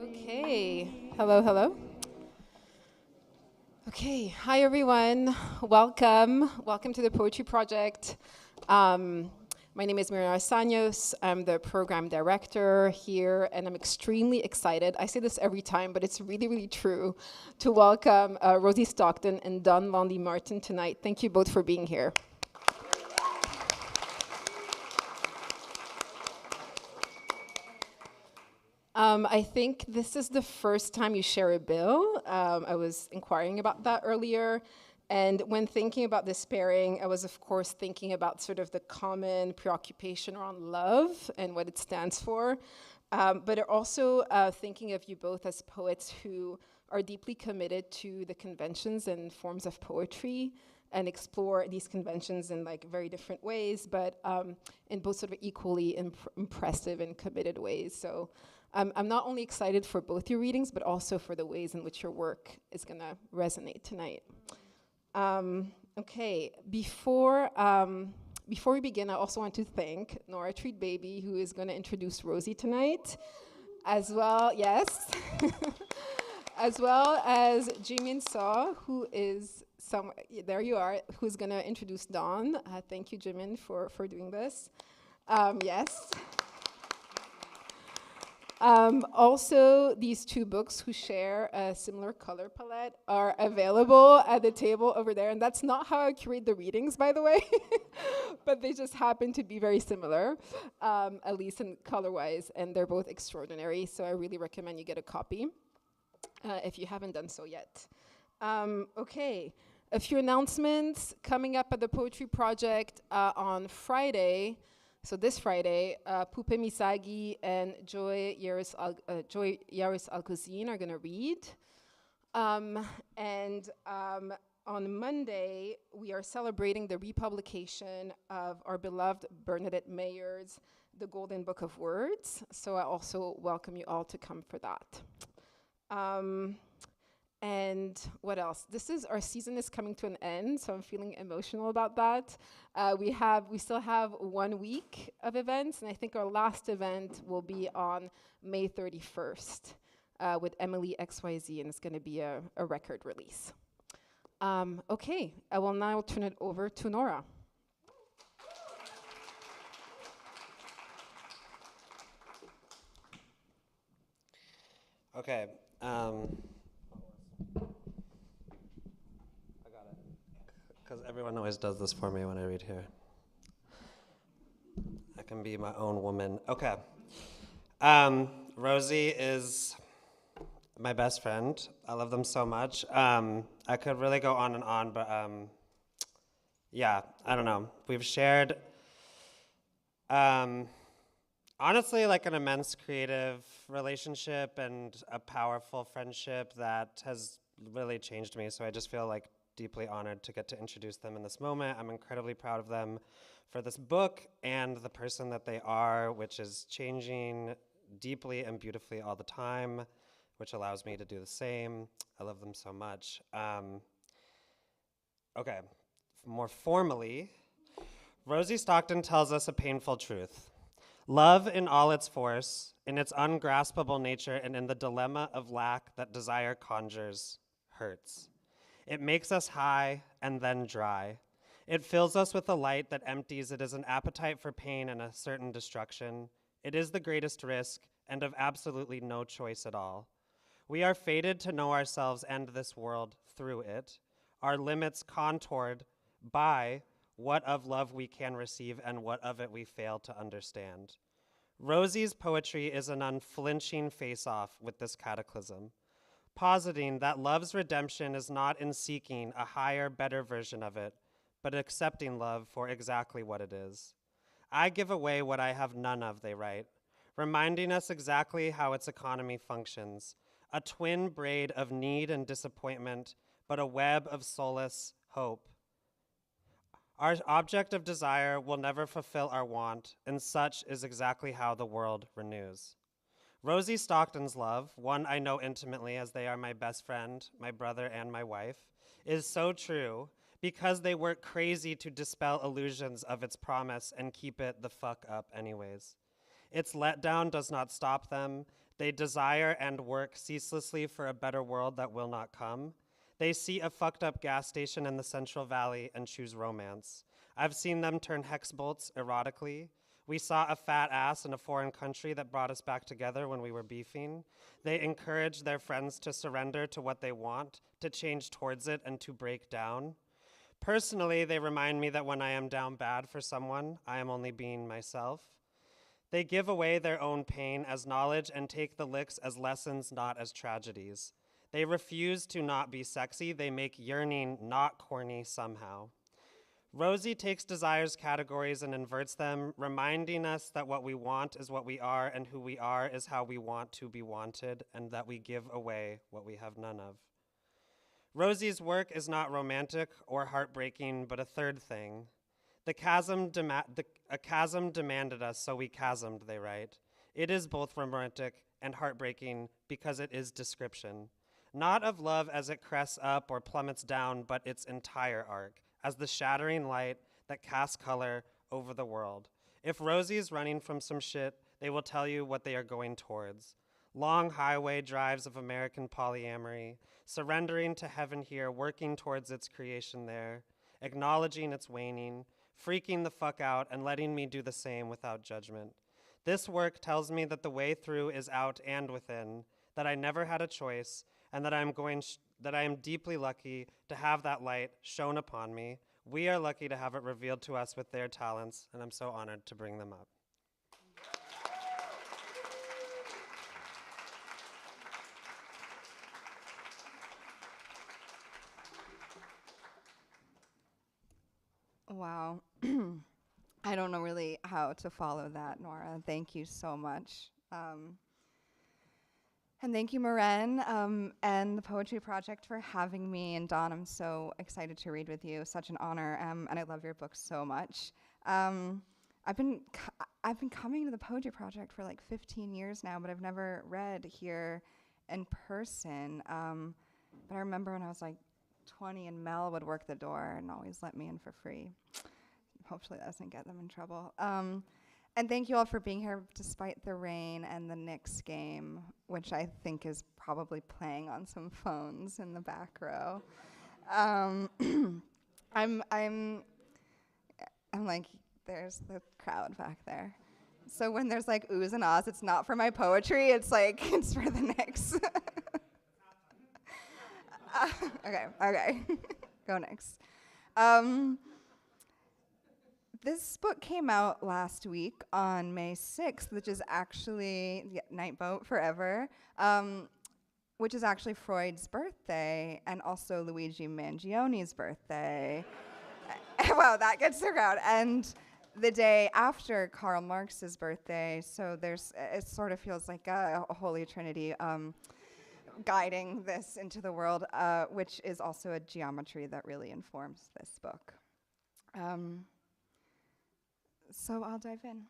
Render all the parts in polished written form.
Okay, hello, hello. Okay, hi everyone. Welcome to the Poetry Project. My name is Miriam Asaños. I'm the program director here, and I'm extremely excited. I say this every time, but it's really, really true, to welcome Rosie Stockton and Lundy Martin tonight. Thank you both for being here. I think this is the first time you share a bill. I was inquiring about that earlier. And when thinking about this pairing, I was, of course, thinking about sort of the common preoccupation around love and what it stands for. But also thinking of you both as poets who are deeply committed to the conventions and forms of poetry and explore these conventions in like very different ways, but in both sort of equally impressive and committed ways. So I'm not only excited for both your readings, but also for the ways in which your work is gonna resonate tonight. Okay, before we begin, I also want to thank Nora Treat Baby, who is gonna introduce Rosie tonight, as well, yes, as well as Jimin Saw, who is there you are, who's gonna introduce Dawn. Thank you, Jimin, for doing this. Yes. Also, these two books who share a similar color palette are available at the table over there. And that's not how I curate the readings, by the way. But they just happen to be very similar, at least in color-wise. And they're both extraordinary. So I really recommend you get a copy if you haven't done so yet. Okay, a few announcements coming up at the Poetry Project on Friday. So this Friday, Pupe Misagi and Joy Yaris Alcuzin are going to read. And on Monday, we are celebrating the republication of our beloved Bernadette Mayer's The Golden Book of Words. So I also welcome you all to come for that. And what else? Our season is coming to an end, so I'm feeling emotional about that. We still have 1 week of events, and I think our last event will be on May 31st with Emily XYZ, and it's going to be a record release. Okay, I will now turn it over to Nora. Okay. Because everyone always does this for me when I read here. I can be my own woman. Okay. Rosie is my best friend. I love them so much. I could really go on and on, but yeah, I don't know. We've shared, honestly, like an immense creative relationship and a powerful friendship that has really changed me. So I just feel like deeply honored to get to introduce them in this moment. I'm incredibly proud of them for this book and the person that they are, which is changing deeply and beautifully all the time, which allows me to do the same. I love them so much. Okay, more formally, Rosie Stockton tells us a painful truth. Love in all its force, in its ungraspable nature, and in the dilemma of lack that desire conjures, hurts. It makes us high and then dry. It fills us with a light that empties. It is an appetite for pain and a certain destruction. It is the greatest risk and of absolutely no choice at all. We are fated to know ourselves and this world through it, our limits contoured by what of love we can receive and what of it we fail to understand. Rosie's poetry is an unflinching face-off with this cataclysm, positing that love's redemption is not in seeking a higher, better version of it, but accepting love for exactly what it is. I give away what I have none of, they write, reminding us exactly how its economy functions, a twin braid of need and disappointment, but a web of solace, hope. Our object of desire will never fulfill our want, and such is exactly how the world renews. Rosie Stockton's love, one I know intimately as they are my best friend, my brother, and my wife, is so true because they work crazy to dispel illusions of its promise and keep it the fuck up anyways. Its letdown does not stop them. They desire and work ceaselessly for a better world that will not come. They see a fucked up gas station in the Central Valley and choose romance. I've seen them turn hex bolts erotically. We saw a fat ass in a foreign country that brought us back together when we were beefing. They encourage their friends to surrender to what they want, to change towards it, and to break down. Personally, they remind me that when I am down bad for someone, I am only being myself. They give away their own pain as knowledge and take the licks as lessons, not as tragedies. They refuse to not be sexy. They make yearning not corny somehow. Rosie takes desire's categories and inverts them, reminding us that what we want is what we are, and who we are is how we want to be wanted, and that we give away what we have none of. Rosie's work is not romantic or heartbreaking, but a third thing. A chasm demanded us, so we chasmed, they write. It is both romantic and heartbreaking because it is description. Not of love as it crests up or plummets down, but its entire arc, as the shattering light that casts color over the world. If Rosie's running from some shit, they will tell you what they are going towards. Long highway drives of American polyamory, surrendering to heaven here, working towards its creation there, acknowledging its waning, freaking the fuck out, and letting me do the same without judgment. This work tells me that the way through is out and within, that I never had a choice, and that I am deeply lucky to have that light shone upon me. We are lucky to have it revealed to us with their talents, and I'm so honored to bring them up. Wow. I don't know really how to follow that, Nora. Thank you so much. And thank you, Maren, and the Poetry Project for having me. And Dawn, I'm so excited to read with you. Such an honor, and I love your book so much. I've been coming to the Poetry Project for like 15 years now, but I've never read here in person. But I remember when I was like 20 and Mel would work the door and always let me in for free. Hopefully that doesn't get them in trouble. And thank you all for being here despite the rain and the Knicks game, which I think is probably playing on some phones in the back row. I'm like, there's the crowd back there. So when there's like oohs and ahs, it's not for my poetry, it's like, it's for the Knicks. Okay, go Knicks. This book came out last week on May 6th, which is actually Night Boat Forever, which is actually Freud's birthday and also Luigi Mangione's birthday. Wow, that gets the crowd. And the day after Karl Marx's birthday, so it sort of feels like a holy trinity guiding this into the world, which is also a geometry that really informs this book. So I'll dive in.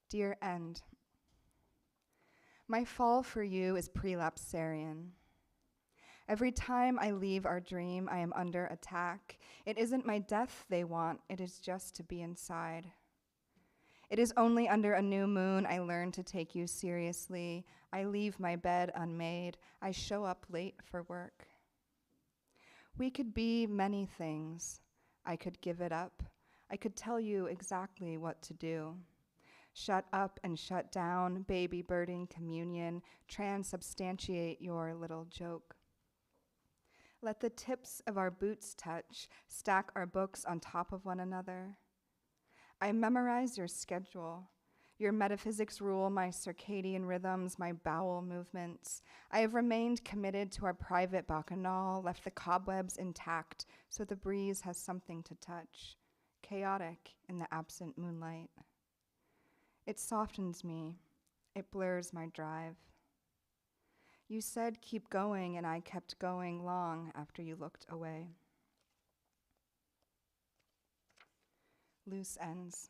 Dear End, my fall for you is prelapsarian. Every time I leave our dream, I am under attack. It isn't my death they want, it is just to be inside. It is only under a new moon I learn to take you seriously. I leave my bed unmade. I show up late for work. We could be many things. I could give it up. I could tell you exactly what to do. Shut up and shut down, baby birding communion, transubstantiate your little joke. Let the tips of our boots touch, stack our books on top of one another. I memorize your schedule. Your metaphysics rule my circadian rhythms, my bowel movements. I have remained committed to our private bacchanal, left the cobwebs intact so the breeze has something to touch, chaotic in the absent moonlight. It softens me. It blurs my drive. You said keep going, and I kept going long after you looked away. Loose ends.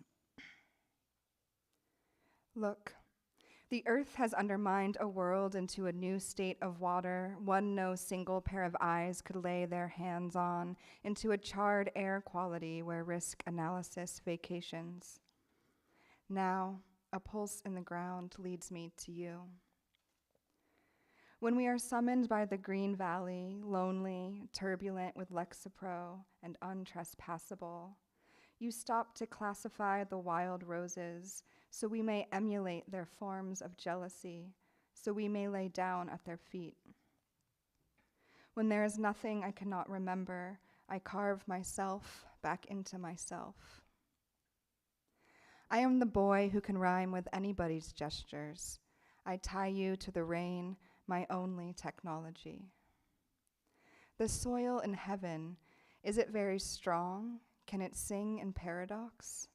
Look, The earth has undermined a world into a new state of water, one no single pair of eyes could lay their hands on, into a charred air quality where risk analysis vacations. Now, a pulse in the ground leads me to you. When we are summoned by the green valley, lonely, turbulent with Lexapro and untrespassable, you stop to classify the wild roses, so we may emulate their forms of jealousy, so we may lay down at their feet. When there is nothing I cannot remember, I carve myself back into myself. I am the boy who can rhyme with anybody's gestures. I tie you to the rain, my only technology. The soil in heaven, is it very strong? Can it sing in paradox?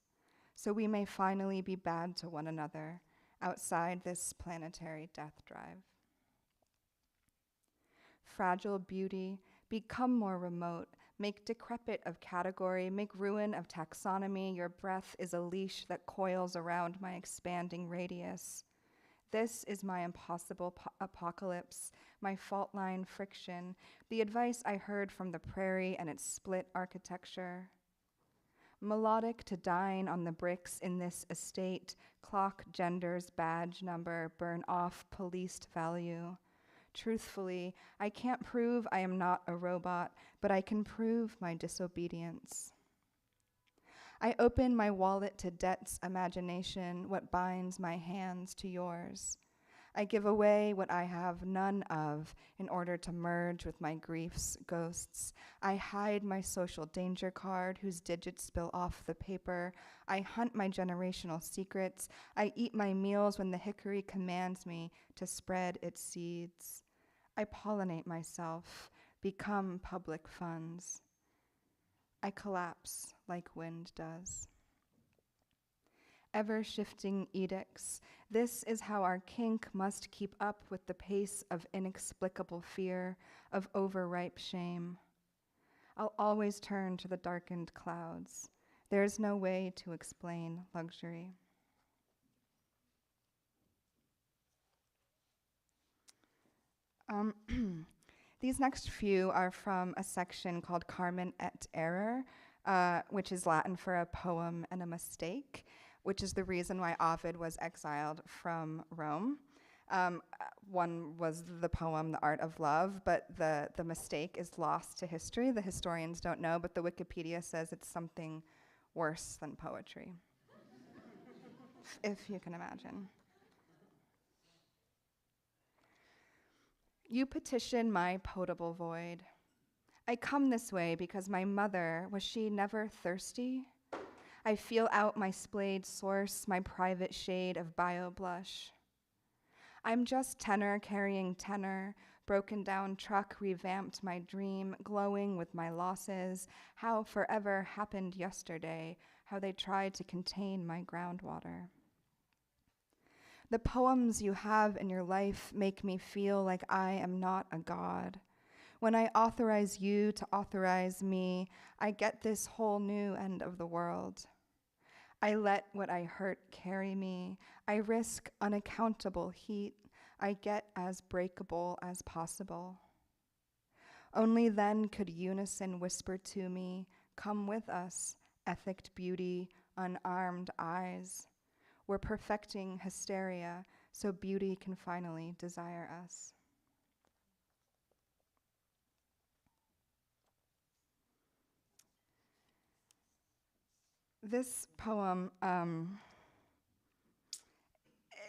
So we may finally be bad to one another outside this planetary death drive. Fragile beauty, become more remote, make decrepit of category, make ruin of taxonomy. Your breath is a leash that coils around my expanding radius. This is my impossible apocalypse, my fault line friction, the advice I heard from the prairie and its split architecture. Melodic to dine on the bricks in this estate, clock genders badge number, burn off policed value. Truthfully, I can't prove I am not a robot, but I can prove my disobedience. I open my wallet to debt's imagination, what binds my hands to yours. I give away what I have none of in order to merge with my grief's ghosts. I hide my social danger card whose digits spill off the paper. I hunt my generational secrets. I eat my meals when the hickory commands me to spread its seeds. I pollinate myself, become public funds. I collapse like wind does. Ever-shifting edicts. This is how our kink must keep up with the pace of inexplicable fear, of overripe shame. I'll always turn to the darkened clouds. There is no way to explain luxury. These next few are from a section called Carmen et Error, which is Latin for a poem and a mistake, which is the reason why Ovid was exiled from Rome. One was the poem, The Art of Love, but the mistake is lost to history. The historians don't know, but the Wikipedia says it's something worse than poetry, if you can imagine. You petition my potable void. I come this way because my mother, was she never thirsty? I feel out my splayed source, my private shade of bio-blush. I'm just tenor carrying tenor, broken down truck revamped my dream, glowing with my losses, how forever happened yesterday, how they tried to contain my groundwater. The poems you have in your life make me feel like I am not a god. When I authorize you to authorize me, I get this whole new end of the world. I let what I hurt carry me. I risk unaccountable heat. I get as breakable as possible. Only then could unison whisper to me, come with us, ethicked beauty, unarmed eyes. We're perfecting hysteria so beauty can finally desire us. This poem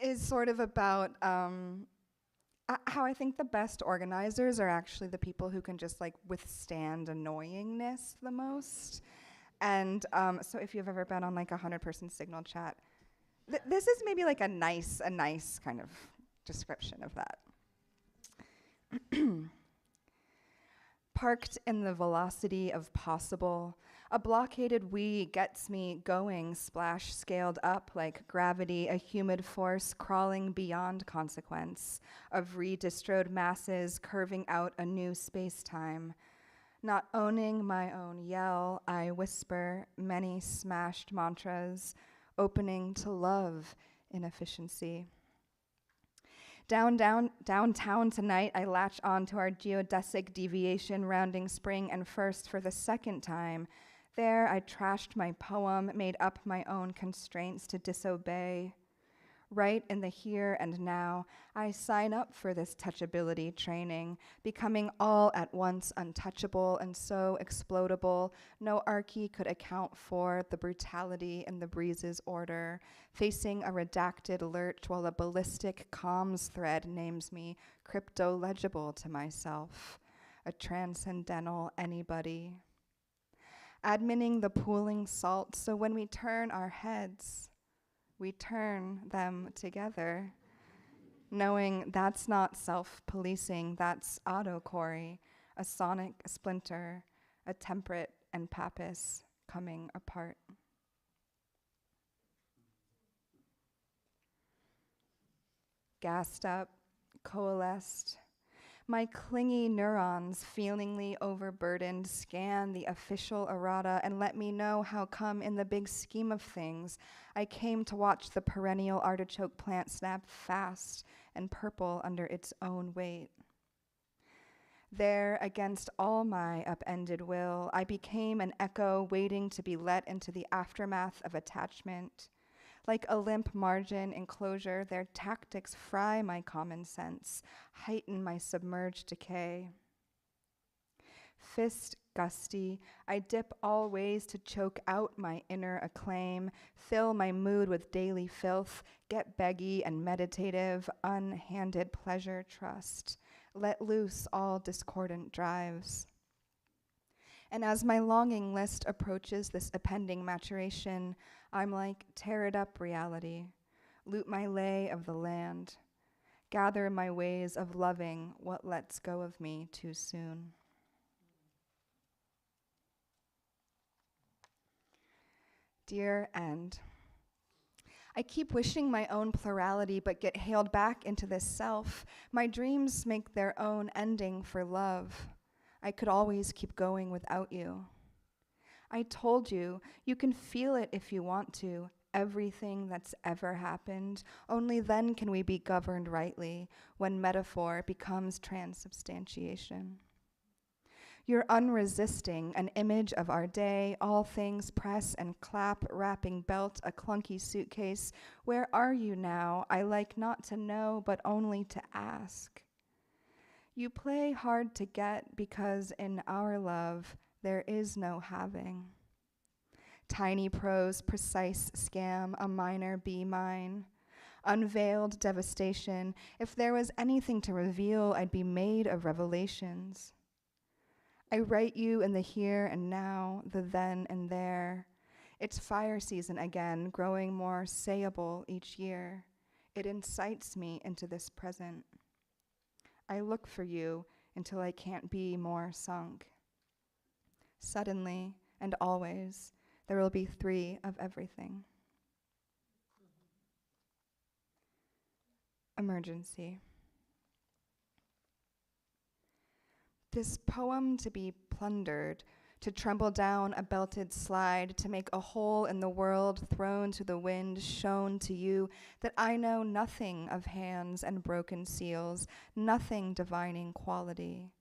is sort of about how I think the best organizers are actually the people who can just like withstand annoyingness the most. And so if you've ever been on like a 100-person signal chat, this is maybe like a nice kind of description of that. Parked in the velocity of possible, a blockaded we gets me going, splash scaled up like gravity, a humid force crawling beyond consequence, of redistroed masses curving out a new space-time. Not owning my own yell, I whisper many smashed mantras, opening to love inefficiency. Downtown tonight, I latch on to our geodesic deviation rounding spring and first for the second time. There, I trashed my poem, made up my own constraints to disobey. Right in the here and now, I sign up for this touchability training, becoming all at once untouchable and so explodable, no archie could account for the brutality in the breeze's order, facing a redacted lurch while a ballistic comms thread names me crypto-legible to myself, a transcendental anybody. Adminning the pooling salt, so when we turn our heads, we turn them together, knowing that's not self-policing, that's autocorey, a sonic splinter, a temperate and Pappas coming apart. Gassed up, coalesced, my clingy neurons, feelingly overburdened, scan the official errata and let me know how come in the big scheme of things, I came to watch the perennial artichoke plant snap fast and purple under its own weight. There, against all my upended will, I became an echo waiting to be let into the aftermath of attachment. Like a limp margin enclosure, their tactics fry my common sense, heighten my submerged decay. Fist gusty, I dip all ways to choke out my inner acclaim, fill my mood with daily filth, get beggy and meditative, unhanded pleasure trust, let loose all discordant drives. And as my longing list approaches this appending maturation, I'm like, tear it up, reality, loot my lay of the land, gather my ways of loving what lets go of me too soon. Dear End, I keep wishing my own plurality but get hailed back into this self. My dreams make their own ending for love. I could always keep going without you. I told you, you can feel it if you want to, everything that's ever happened. Only then can we be governed rightly, when metaphor becomes transubstantiation. You're unresisting, an image of our day, all things press and clap, wrapping belt, a clunky suitcase. Where are you now? I like not to know, but only to ask. You play hard to get because in our love, there is no having. Tiny prose, precise scam, a minor be mine. Unveiled devastation. If there was anything to reveal, I'd be made of revelations. I write you in the here and now, the then and there. It's fire season again, growing more sayable each year. It incites me into this present. I look for you until I can't be more sunk. Suddenly and always, there will be 3 of everything. Emergency. This poem to be plundered, to tremble down a belted slide, to make a hole in the world thrown to the wind, shown to you that I know nothing of hands and broken seals, nothing divining quality.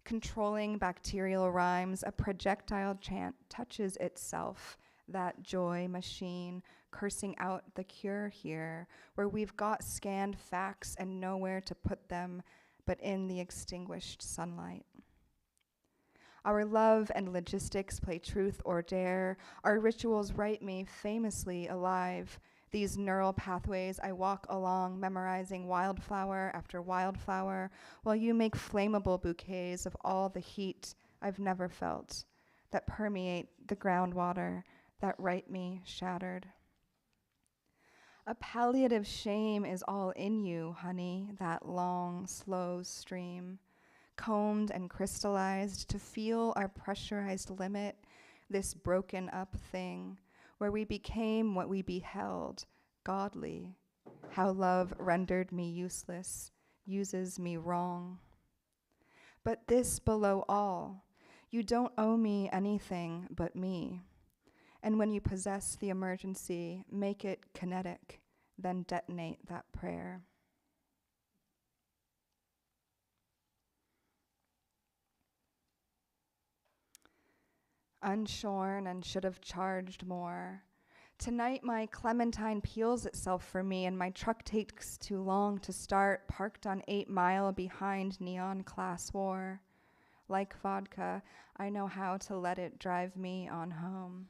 Controlling bacterial rhymes, a projectile chant touches itself, that joy machine, cursing out the cure here, where we've got scanned facts and nowhere to put them but in the extinguished sunlight. Our love and logistics play truth or dare. Our rituals write me famously alive. These neural pathways I walk along, memorizing wildflower after wildflower, while you make flammable bouquets of all the heat I've never felt, that permeate the groundwater, that write me shattered. A palliative shame is all in you, honey, that long, slow stream, combed and crystallized to feel our pressurized limit, this broken up thing, where we became what we beheld, godly, how love rendered me useless, uses me wrong. But this below all, you don't owe me anything but me. And when you possess the emergency, make it kinetic, then detonate that prayer. unshorn and should have charged more. Tonight my clementine peels itself for me and my truck takes too long to start, parked on 8 Mile behind neon class war. Like vodka, I know how to let it drive me on home.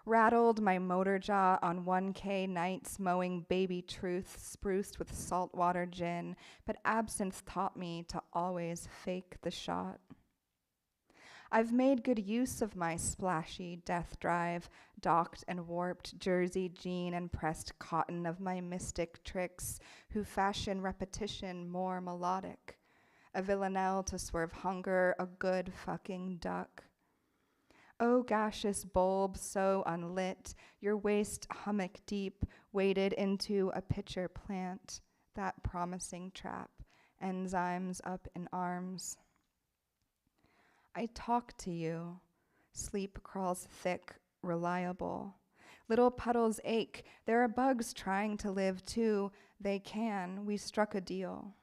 Rattled my motor jaw on 1K nights mowing baby truth spruced with saltwater gin, but absinthe taught me to always fake the shot. I've made good use of my splashy death drive, docked and warped jersey jean and pressed cotton of my mystic tricks, who fashion repetition more melodic. A villanelle to swerve hunger, a good fucking duck. Oh, gaseous bulb so unlit, your waist hummock deep, waded into a pitcher plant, that promising trap, enzymes up in arms. I talk to you. Sleep crawls thick, reliable. Little puddles ache. There are bugs trying to live too. They can. We struck a deal.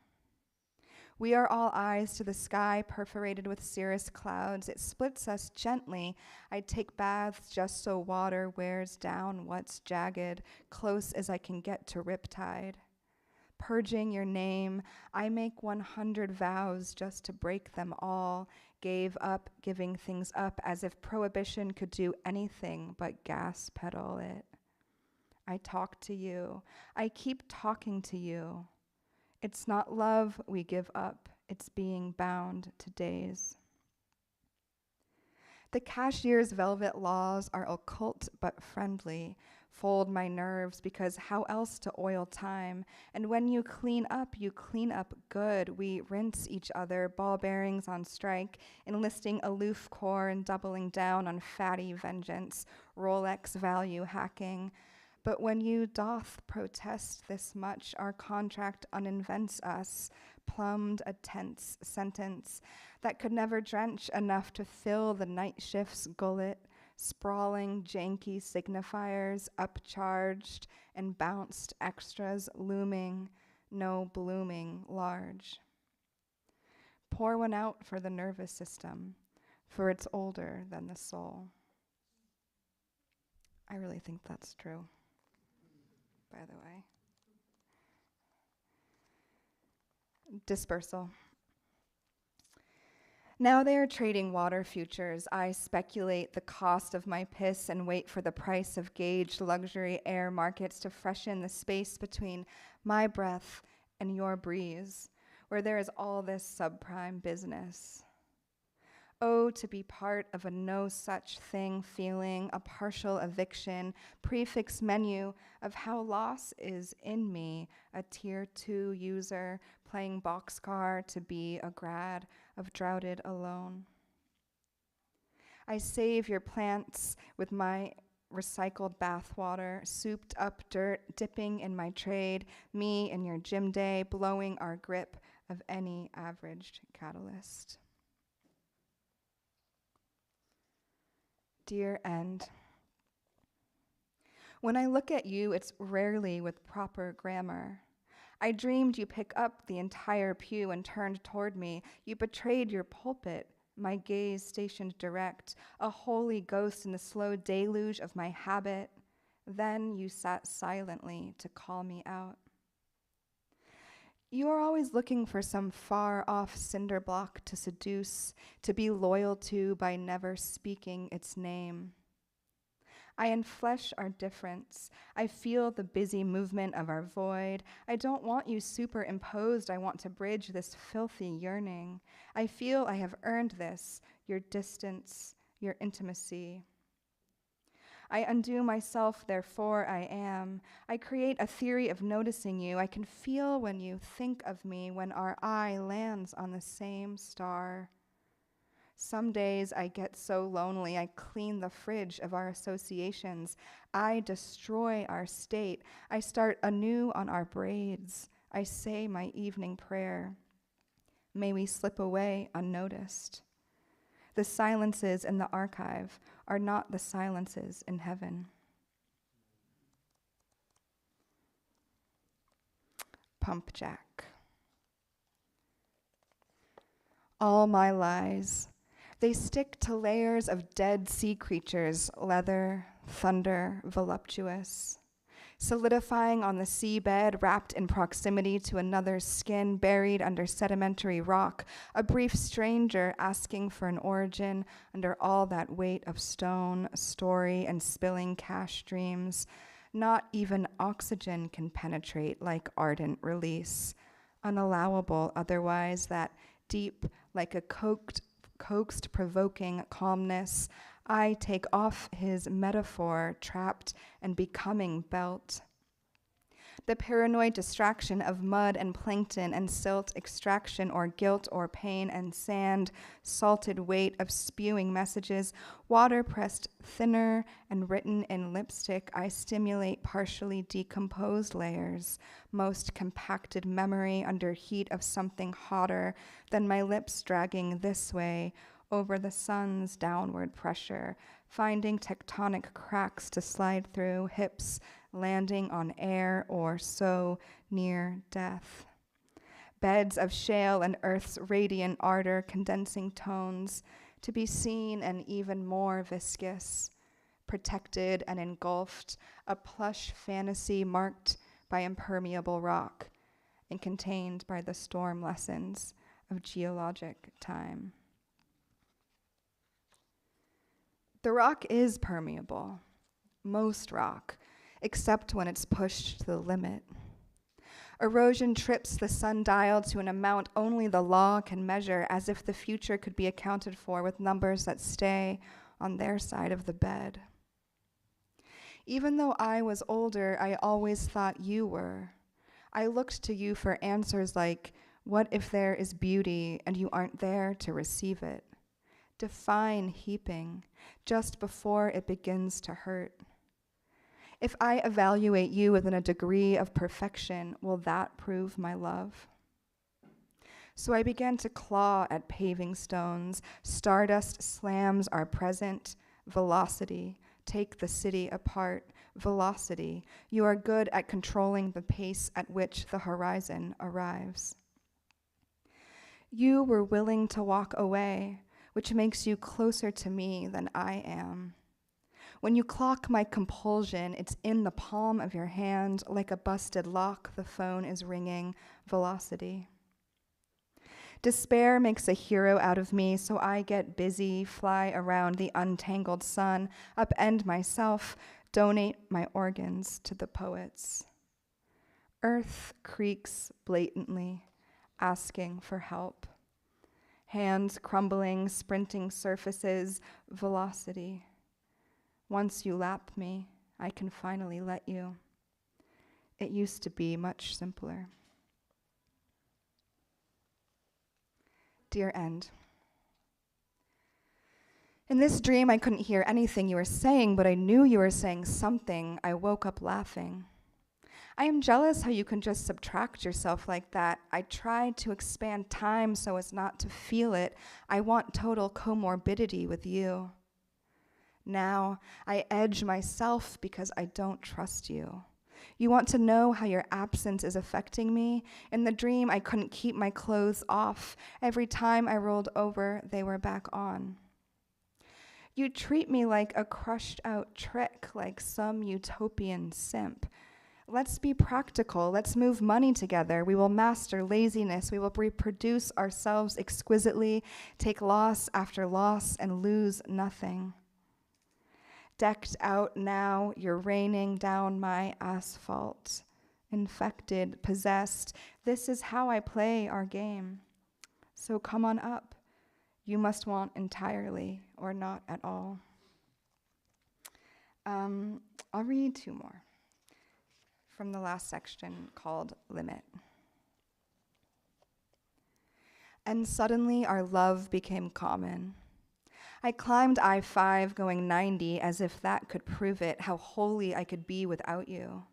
We are all eyes to the sky perforated with cirrus clouds. It splits us gently. I take baths just so water wears down what's jagged, close as I can get to riptide. Purging your name, I make 100 vows just to break them all. Gave up giving things up as if prohibition could do anything but gas pedal it. I talk to you. I keep talking to you. It's not love we give up. It's being bound to days. The cashier's velvet laws are occult but friendly. Fold my nerves because how else to oil time? And when you clean up good. We rinse each other, ball bearings on strike, enlisting aloof core and doubling down on fatty vengeance, Rolex value hacking. But when you doth protest this much, our contract uninvents us, plumbed a tense sentence that could never drench enough to fill the night shift's gullet, sprawling, janky signifiers, upcharged and bounced extras looming, no blooming large. Pour one out for the nervous system, for it's older than the soul. I really think that's true, by the way. Dispersal. Now they are trading water futures. I speculate the cost of my piss and wait for the price of gauged luxury air markets to freshen the space between my breath and your breeze, where there is all this subprime business. Oh, to be part of a no such thing feeling, a partial eviction, prefix menu of how loss is in me, a tier 2 user playing boxcar to be a grad of droughted alone. I save your plants with my recycled bathwater, souped up dirt, dipping in my trade, me in your gym day, blowing our grip of any averaged catalyst. Dear End, when I look at you, it's rarely with proper grammar. I dreamed you pick up the entire pew and turned toward me. You betrayed your pulpit, my gaze stationed direct, a holy ghost in the slow deluge of my habit. Then you sat silently to call me out. You are always looking for some far-off cinder block to seduce, to be loyal to by never speaking its name. I enflesh our difference. I feel the busy movement of our void. I don't want you superimposed. I want to bridge this filthy yearning. I feel I have earned this, your distance, your intimacy. I undo myself, therefore I am. I create a theory of noticing you. I can feel when you think of me, when our eye lands on the same star. Some days I get so lonely, I clean the fridge of our associations. I destroy our state. I start anew on our braids. I say my evening prayer. May we slip away unnoticed. The silences in the archive are not the silences in heaven. Pump jack. All my lies, They stick to layers of dead sea creatures, leather, thunder, voluptuous. Solidifying on the seabed, wrapped in proximity to another's skin, buried under sedimentary rock, a brief stranger asking for an origin under all that weight of stone, story, and spilling cash dreams. Not even oxygen can penetrate like ardent release. Unallowable otherwise, that deep, like a coaxed provoking calmness, I take off his metaphor, trapped and becoming belt. The paranoid distraction of mud and plankton and silt extraction or guilt or pain and sand, salted weight of spewing messages, water pressed thinner and written in lipstick, I stimulate partially decomposed layers, most compacted memory under heat of something hotter than my lips dragging this way, over the sun's downward pressure, finding tectonic cracks to slide through, hips landing on air or so near death. Beds of shale and earth's radiant ardor, condensing tones, to be seen and even more viscous, protected and engulfed, a plush fantasy marked by impermeable rock and contained by the storm lessons of geologic time. The rock is permeable, most rock, except when it's pushed to the limit. Erosion trips the sundial to an amount only the law can measure, as if the future could be accounted for with numbers that stay on their side of the bed. Even though I was older, I always thought you were. I looked to you for answers like, what if there is beauty and you aren't there to receive it? Define heaping just before it begins to hurt. If I evaluate you within a degree of perfection, will that prove my love? So I began to claw at paving stones. Stardust slams are present. Velocity, take the city apart. Velocity, you are good at controlling the pace at which the horizon arrives. You were willing to walk away, which makes you closer to me than I am. When you clock my compulsion, it's in the palm of your hand. Like a busted lock, the phone is ringing. Velocity. Despair makes a hero out of me, so I get busy, fly around the untangled sun, upend myself, donate my organs to the poets. Earth creaks blatantly, asking for help. Hands crumbling, sprinting surfaces, velocity. Once you lap me, I can finally let you. It used to be much simpler. Dear End. In this dream, I couldn't hear anything you were saying, but I knew you were saying something. I woke up laughing. I am jealous how you can just subtract yourself like that. I tried to expand time so as not to feel it. I want total comorbidity with you. Now, I edge myself because I don't trust you. You want to know how your absence is affecting me? In the dream, I couldn't keep my clothes off. Every time I rolled over, they were back on. You treat me like a crushed out trick, like some utopian simp. Let's be practical. Let's move money together. We will master laziness. We will reproduce ourselves exquisitely, take loss after loss, and lose nothing. Decked out now, you're raining down my asphalt. Infected, possessed, this is how I play our game. So come on up. You must want entirely or not at all. I'll read two more from the last section called Limit. And suddenly our love became common. I climbed I-5 going 90 as if that could prove it, how holy I could be without you.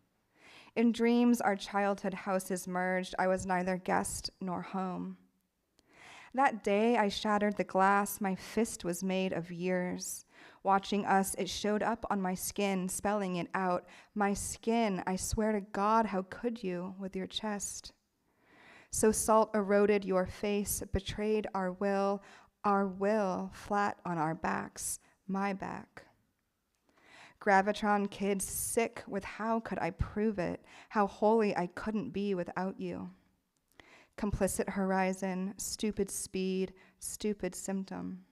In dreams, our childhood houses merged. I was neither guest nor home. That day I shattered the glass. My fist was made of years. Watching us, it showed up on my skin, spelling it out. My skin, I swear to God, how could you with your chest? So salt eroded your face, betrayed our will. Our will flat on our backs, my back. Gravitron kids sick with how could I prove it, how holy I couldn't be without you. Complicit horizon, stupid speed, stupid symptom.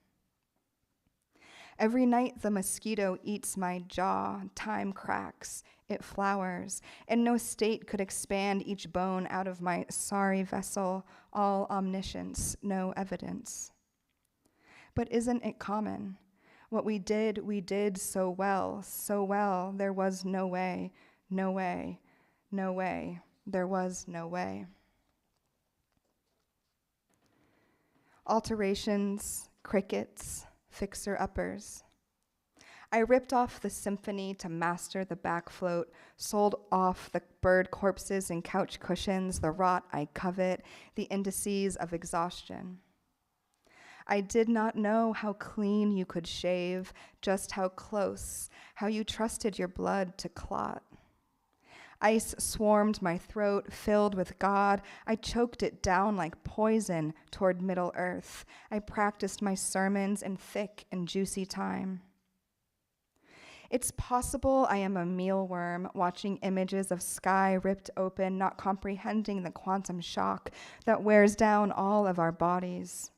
Every night the mosquito eats my jaw, time cracks, it flowers, and no state could expand each bone out of my sorry vessel, all omniscience, no evidence. But isn't it common? What we did so well, there was no way, no way, no way, there was no way. Alterations, crickets, fixer-uppers. I ripped off the symphony to master the back float, sold off the bird corpses and couch cushions, the rot I covet, the indices of exhaustion. I did not know how clean you could shave, just how close, how you trusted your blood to clot. Ice swarmed my throat, filled with God. I choked it down like poison toward Middle Earth. I practiced my sermons in thick and juicy time. It's possible I am a mealworm, watching images of sky ripped open, not comprehending the quantum shock that wears down all of our bodies.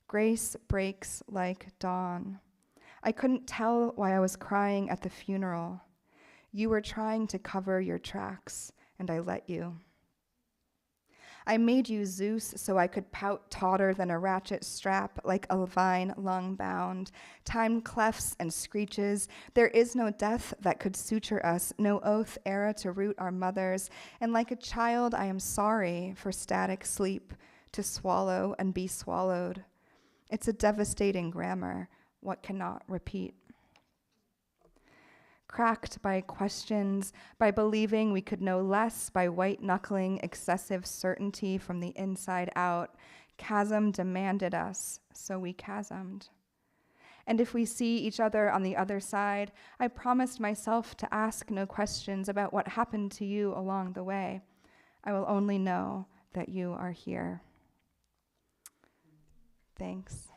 Grace breaks like dawn. I couldn't tell why I was crying at the funeral. You were trying to cover your tracks, and I let you. I made you Zeus so I could pout tauter than a ratchet strap, like a vine lung bound. Time clefts and screeches. There is no death that could suture us, no oath era to root our mothers. And like a child, I am sorry for static sleep, to swallow and be swallowed. It's a devastating grammar, what cannot repeat. Cracked by questions, by believing we could know less, by white-knuckling excessive certainty from the inside out. Chasm demanded us, so we chasmed. And if we see each other on the other side, I promised myself to ask no questions about what happened to you along the way. I will only know that you are here. Thanks.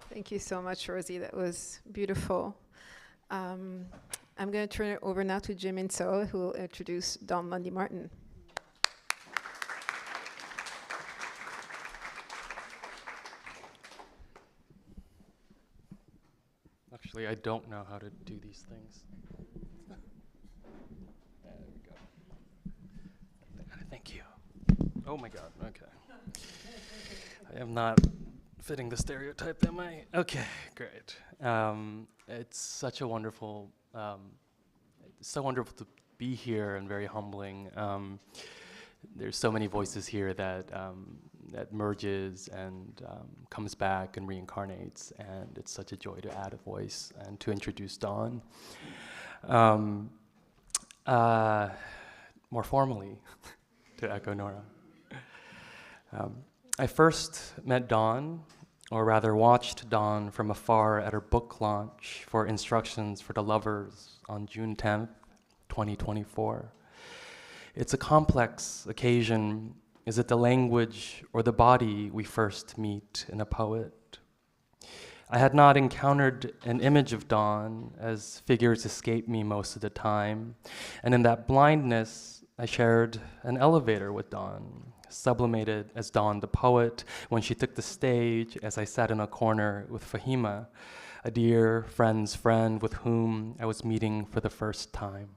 Thank you so much, Rosie. That was beautiful. I'm going to turn it over now to Jim Inso, who will introduce Don Lundy Martin. Actually, I don't know how to do these things. There we go. Thank you. Oh my God, okay. I am not fitting the stereotype, am I? Okay, great. It's such a wonderful, it's so wonderful to be here and very humbling. There's so many voices here that that merges and comes back and reincarnates, and it's such a joy to add a voice and to introduce Dawn. More formally, to echo Nora. I first met Dawn, or rather watched Dawn from afar at her book launch for Instructions for the Lovers on June 10th, 2024. It's a complex occasion. Is it the language or the body we first meet in a poet? I had not encountered an image of Dawn, as figures escape me most of the time, and in that blindness, I shared an elevator with Dawn, sublimated as Dawn the poet when she took the stage as I sat in a corner with Fahima, a dear friend's friend with whom I was meeting for the first time.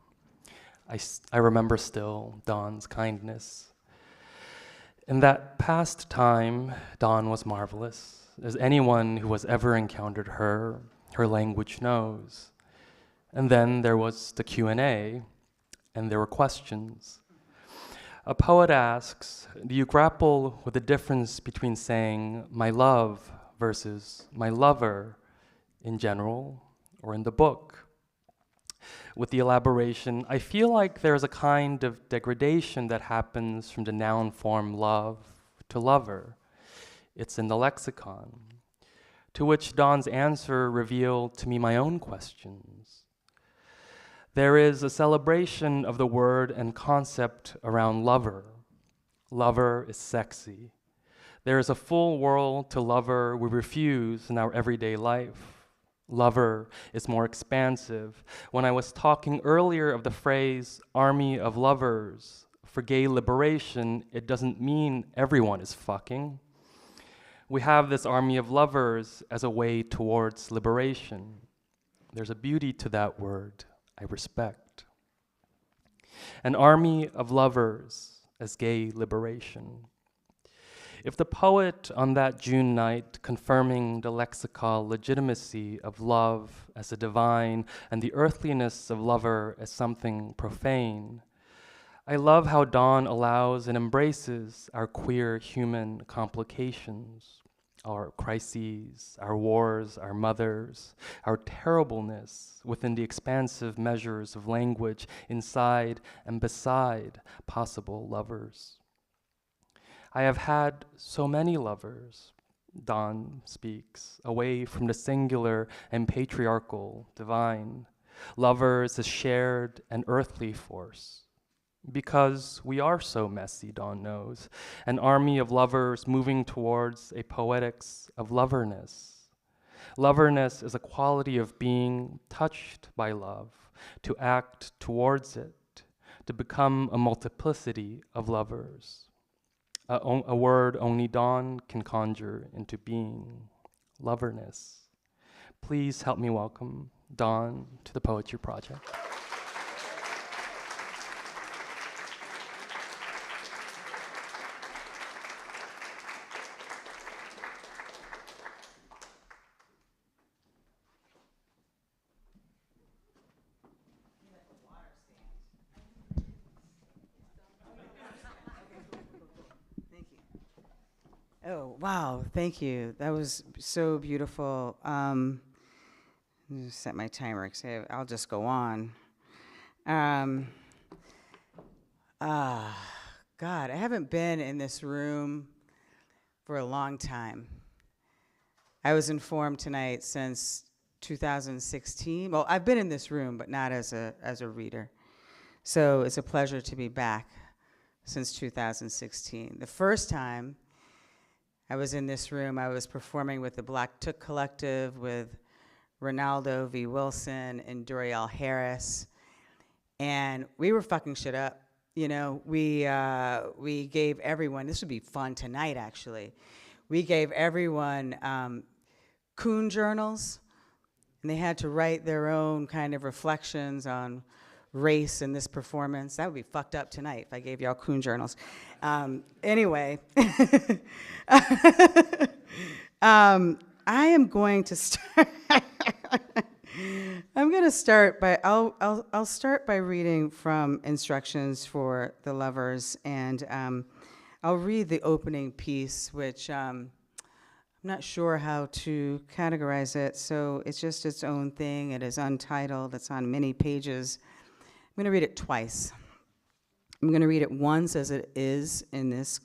I remember still Dawn's kindness. In that past time, Dawn was marvelous, as anyone who has ever encountered her language knows. And then there was the Q&A, and there were questions. A poet asks, do you grapple with the difference between saying my love versus my lover in general or in the book? With the elaboration, I feel like there's a kind of degradation that happens from the noun form love to lover. It's in the lexicon. To which Dawn's answer revealed to me my own questions. There is a celebration of the word and concept around lover. Lover is sexy. There is a full world to lover we refuse in our everyday life. Lover is more expansive. When I was talking earlier of the phrase army of lovers for gay liberation, it doesn't mean everyone is fucking. We have this army of lovers as a way towards liberation. There's a beauty to that word I respect. An army of lovers as gay liberation. If the poet on that June night, confirming the lexical legitimacy of love as a divine and the earthliness of lover as something profane, I love how Dawn allows and embraces our queer human complications, our crises, our wars, our mothers, our terribleness within the expansive measures of language inside and beside possible lovers. I have had so many lovers, Dawn speaks, away from the singular and patriarchal divine. Lovers as shared and earthly force. Because we are so messy, Dawn knows, an army of lovers moving towards a poetics of loverness. Loverness is a quality of being touched by love, to act towards it, to become a multiplicity of lovers. A word only Dawn can conjure into being, loverness. Please help me welcome Dawn to the Poetry Project. Oh, wow, thank you. That was so beautiful. Set my timer, so I'll just go on. God, I haven't been in this room for a long time. I was informed tonight since 2016. Well, I've been in this room, but not as a reader. So it's a pleasure to be back since 2016. The first time I was in this room, I was performing with the Black Took Collective with Ronaldo V. Wilson and Doriel Harris. And we were fucking shit up. You know, we gave everyone, this would be fun tonight actually, we gave everyone coon journals, and they had to write their own kind of reflections on race in this performance. That would be fucked up tonight if I gave y'all coon journals. Anyway, I am going to start. I'm going to start by I'll start by reading from Instructions for the Lovers, and I'll read the opening piece, which I'm not sure how to categorize it, so it's just its own thing. It is untitled. It's on many pages. I'm going to read it twice. I'm going to read it once as it is in this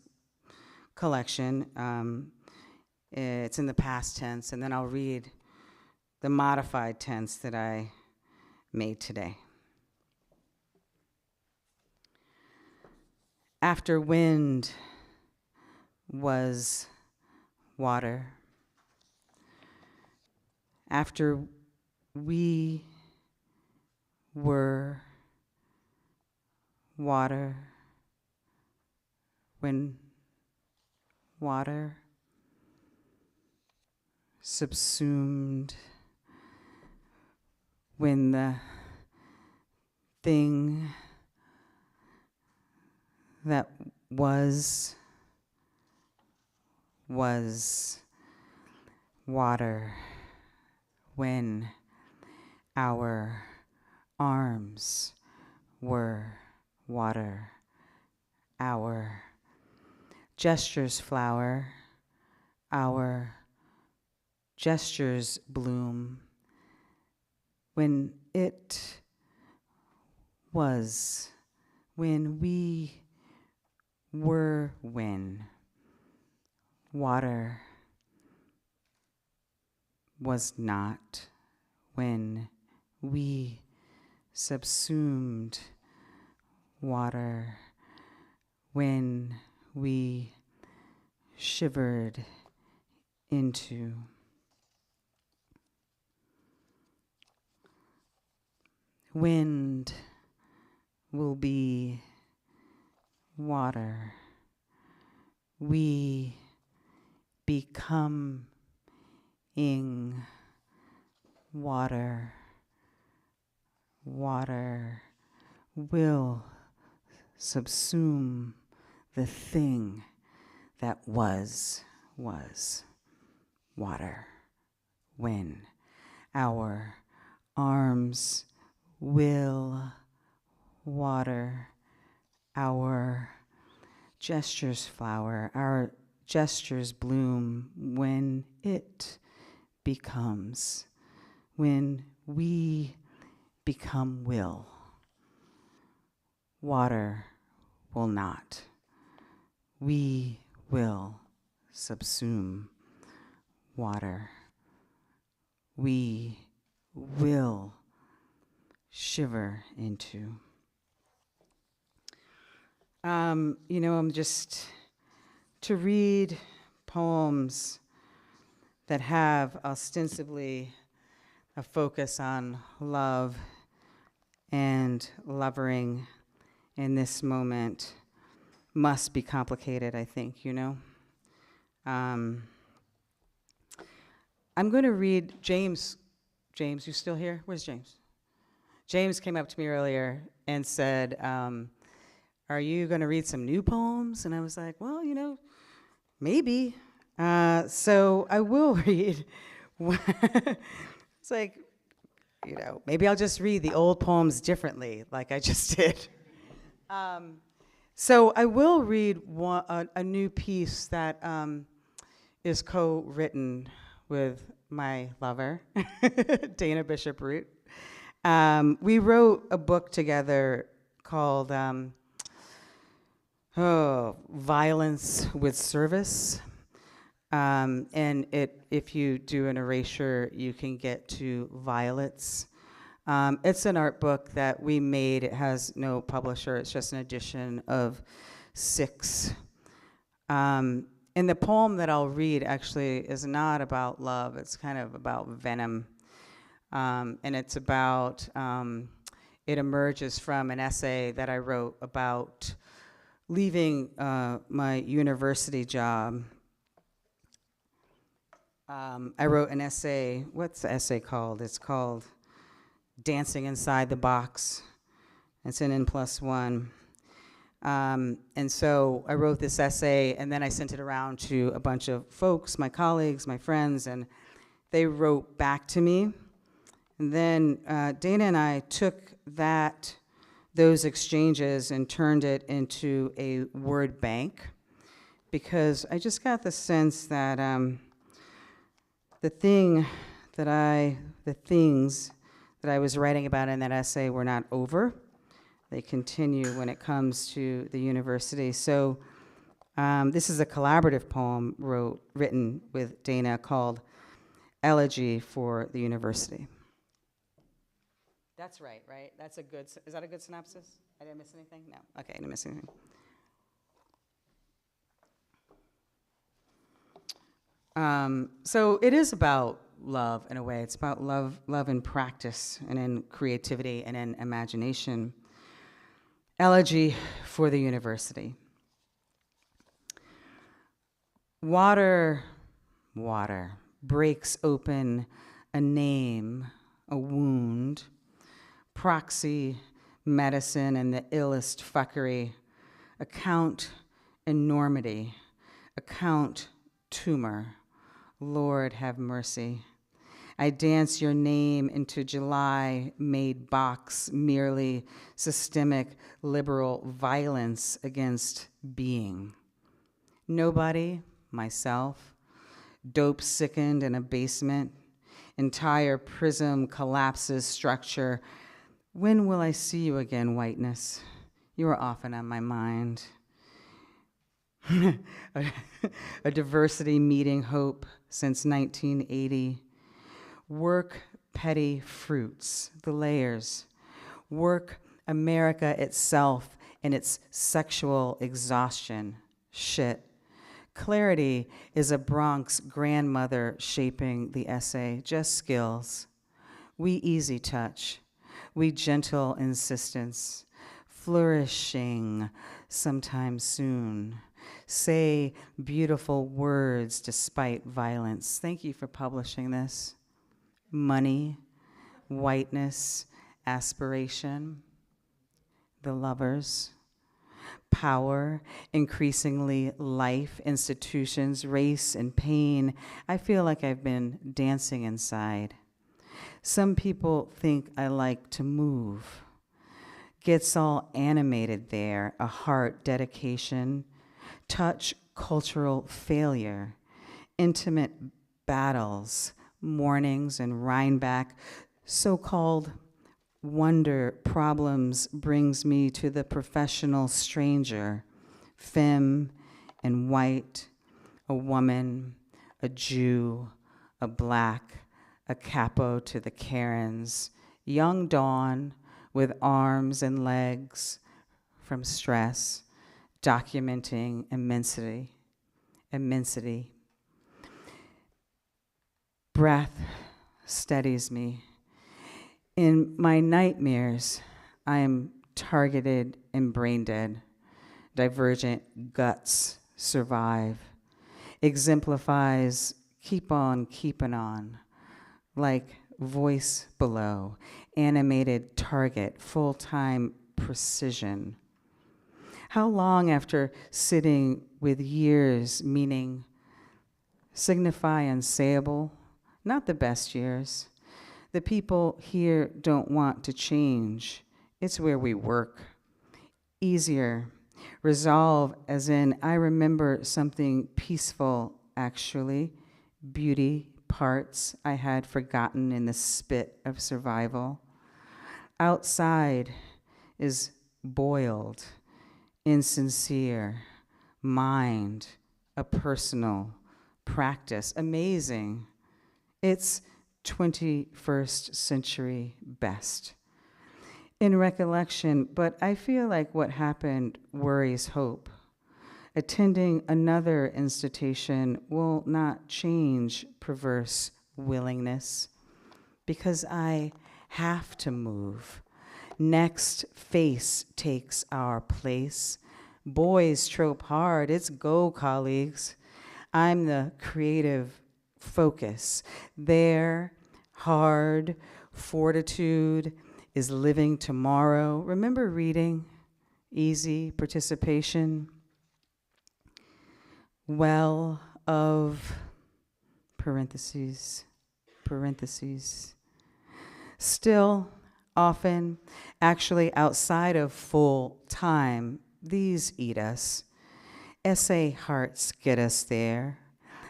collection. It's in the past tense, and then I'll read the modified tense that I made today. After wind was water. After we were water, when water subsumed, when the thing that was water, when our arms were water, our gestures flower, our gestures bloom, when it was, when we were, when Water was not when we subsumed water, when we shivered into. Wind will be water. We become ing water. Water will subsume the thing that was water. When our arms will water, our gestures flower, our gestures bloom when it becomes, when we become will. Water will not. We will subsume water. We will shiver into. I'm just to read poems that have ostensibly a focus on love and lovering in this moment must be complicated, I think, I'm going to read James. James, you still here? Where's James? James came up to me earlier and said, are you going to read some new poems? And I was like, well, maybe. So I will read. It's like, maybe I'll just read the old poems differently, like I just did. So I will read a new piece that is co-written with my lover, Dana Bishop Root. We wrote a book together called Violence with Service. And if you do an erasure, you can get to Violets. It's an art book that we made. It has no publisher. It's just an edition of 6. And the poem that I'll read actually is not about love. It's kind of about venom. And it's about, it emerges from an essay that I wrote about leaving my university job. I wrote an essay. What's the essay called? It's called Dancing Inside the Box. It's an N+1. And so I wrote this essay, and then I sent it around to a bunch of folks, my colleagues, my friends, and they wrote back to me. And then Dana and I took those exchanges and turned it into a word bank, because I just got the sense that the things that I was writing about in that essay were not over. They continue when it comes to the university. So this is a collaborative poem written with Dana called Elegy for the University. That's right? Is that a good synopsis? I didn't miss anything? No. Okay, I didn't miss anything. So it is about love in a way. It's about love in practice and in creativity and in imagination. Elegy for the University. Water breaks open a name, a wound, proxy medicine and the illest fuckery, account enormity, account tumor. Lord have mercy. I dance your name into July-made box, merely systemic liberal violence against being. Nobody, myself, dope sickened in a basement, entire prism collapses structure. When will I see you again, whiteness? You are often on my mind. a diversity meeting hope since 1980. Work petty fruits, the layers. Work America itself and its sexual exhaustion. Shit. Clarity is a Bronx grandmother shaping the essay, just skills. We easy touch, we gentle insistence, flourishing sometime soon. Say beautiful words despite violence. Thank you for publishing this. Money, whiteness, aspiration, the lovers, power, increasingly life, institutions, race, and pain. I feel like I've been dancing inside. Some people think I like to move. Gets all animated there, a heart dedication, touch cultural failure, intimate battles, mornings and Rhineback, so-called wonder problems brings me to the professional stranger, femme and white, a woman, a Jew, a black, a capo to the Karens, young dawn with arms and legs from stress, documenting immensity. Breath steadies me. In my nightmares, I am targeted and brain dead. Divergent guts survive. Exemplifies keep on keeping on. Like voice below, animated target, full-time precision. How long after sitting with years, meaning signify unsayable, not the best years. The people here don't want to change. It's where we work. Easier. Resolve, as in, I remember something peaceful, actually. Beauty, parts I had forgotten in the spit of survival. Outside is boiled, insincere, mind, a personal practice, amazing. It's 21st century best. In recollection, but I feel like what happened worries hope. Attending another institution will not change perverse willingness because I have to move. Next face takes our place. Boys trope hard, it's go, colleagues. I'm the creative focus. There, hard, fortitude is living tomorrow. Remember reading, easy participation. Well of, parentheses. Still, often, actually outside of full time, these eat us. Essay hearts get us there.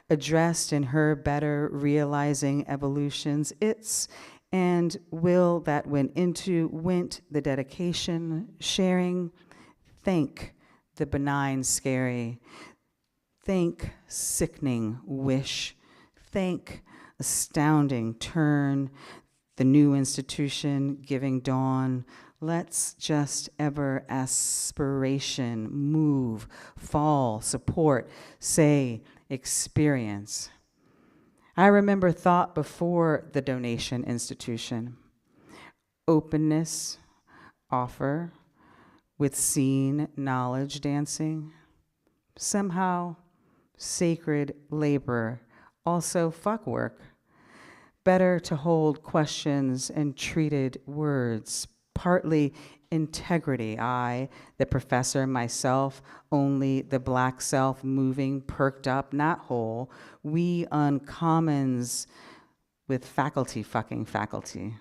Addressed in her better realizing evolutions, it's and will that went the dedication, sharing, thank the benign scary, thank sickening wish, thank astounding turn, the new institution giving dawn. Let's just ever aspiration, move, fall, support, say, experience. I remember thought before the donation institution. Openness, offer, with seen knowledge dancing. Somehow, sacred labor, also fuck work. Better to hold questions and treated words, partly integrity, I, the professor, myself, only the black self moving, perked up, not whole, we uncommons with faculty fucking faculty.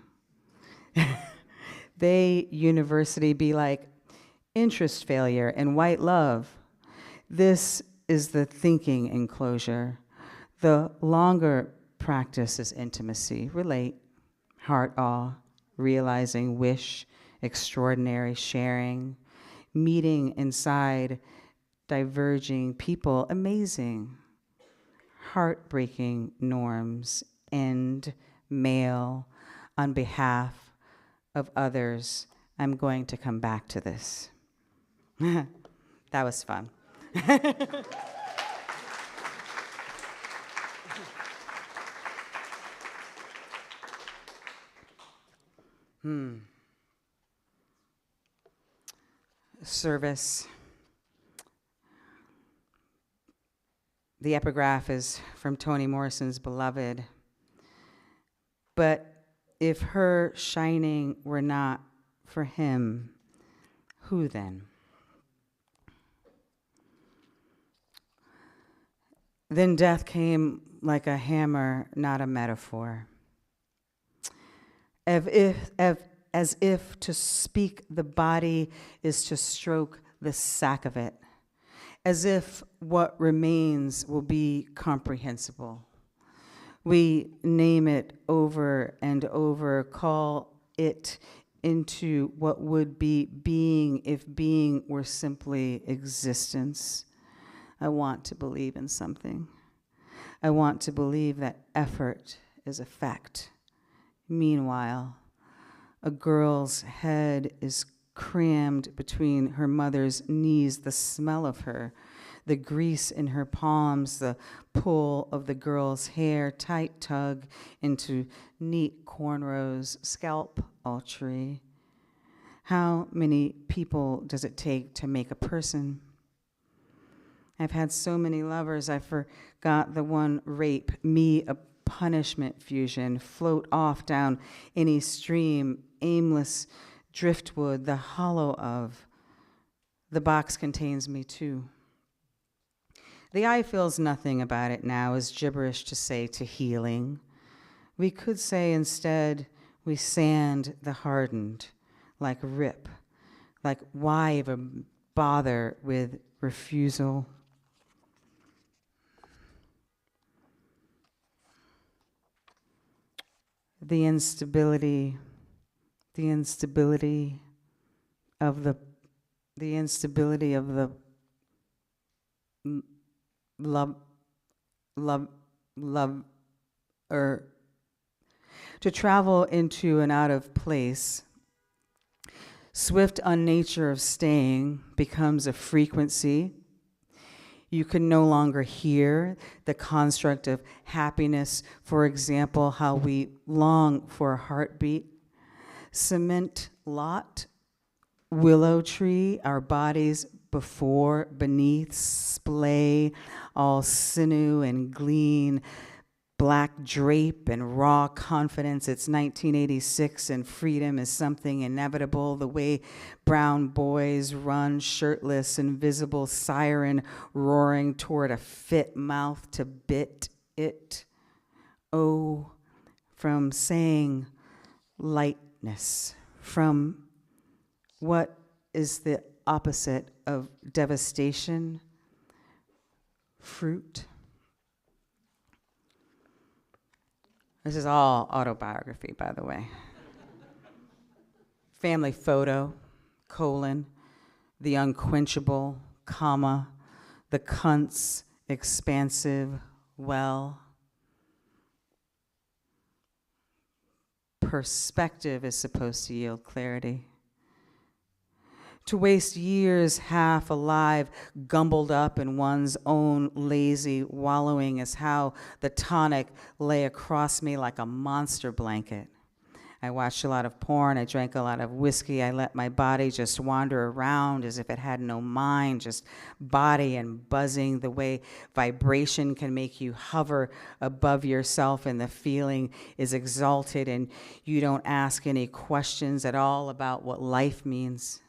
They, university, be like, interest failure and white love. This is the thinking enclosure. The longer practice is intimacy, relate, heart awe, realizing wish, extraordinary sharing, meeting inside diverging people, amazing, heartbreaking norms, end, male, on behalf of others. I'm going to come back to this. That was fun. Service. The epigraph is from Toni Morrison's Beloved. But if her shining were not for him, who then? Then death came like a hammer, not a metaphor. As if to speak the body is to stroke the sack of it, as if what remains will be comprehensible. We name it over and over, call it into what would be being if being were simply existence. I want to believe in something. I want to believe that effort is effect. Meanwhile, a girl's head is crammed between her mother's knees, the smell of her, the grease in her palms, the pull of the girl's hair, tight tug into neat cornrows, scalp ultra. How many people does it take to make a person? I've had so many lovers, I forgot the one rape, me a punishment fusion, float off down any stream, aimless driftwood, the hollow of. The box contains me too. The eye feels nothing about it now, is gibberish to say to healing. We could say instead, we sand the hardened, like rip, like why ever bother with refusal? The instability of the love, to travel into and out of place. Swift unnature of staying becomes a frequency. You can no longer hear the construct of happiness, for example, how we long for a heartbeat. Cement lot, willow tree, our bodies before, beneath, splay, all sinew and glean, black drape and raw confidence. It's 1986 and freedom is something inevitable. The way brown boys run shirtless, invisible siren roaring toward a fit mouth to bit it. Oh, from saying lightness, from what is the opposite of devastation? Fruit. This is all autobiography, by the way. Family photo, colon, the unquenchable, comma, the cunts, expansive, well. Perspective is supposed to yield clarity. To waste years half alive, gumbled up in one's own lazy wallowing is how the tonic lay across me like a monster blanket. I watched a lot of porn, I drank a lot of whiskey, I let my body just wander around as if it had no mind, just body and buzzing, the way vibration can make you hover above yourself and the feeling is exalted and you don't ask any questions at all about what life means.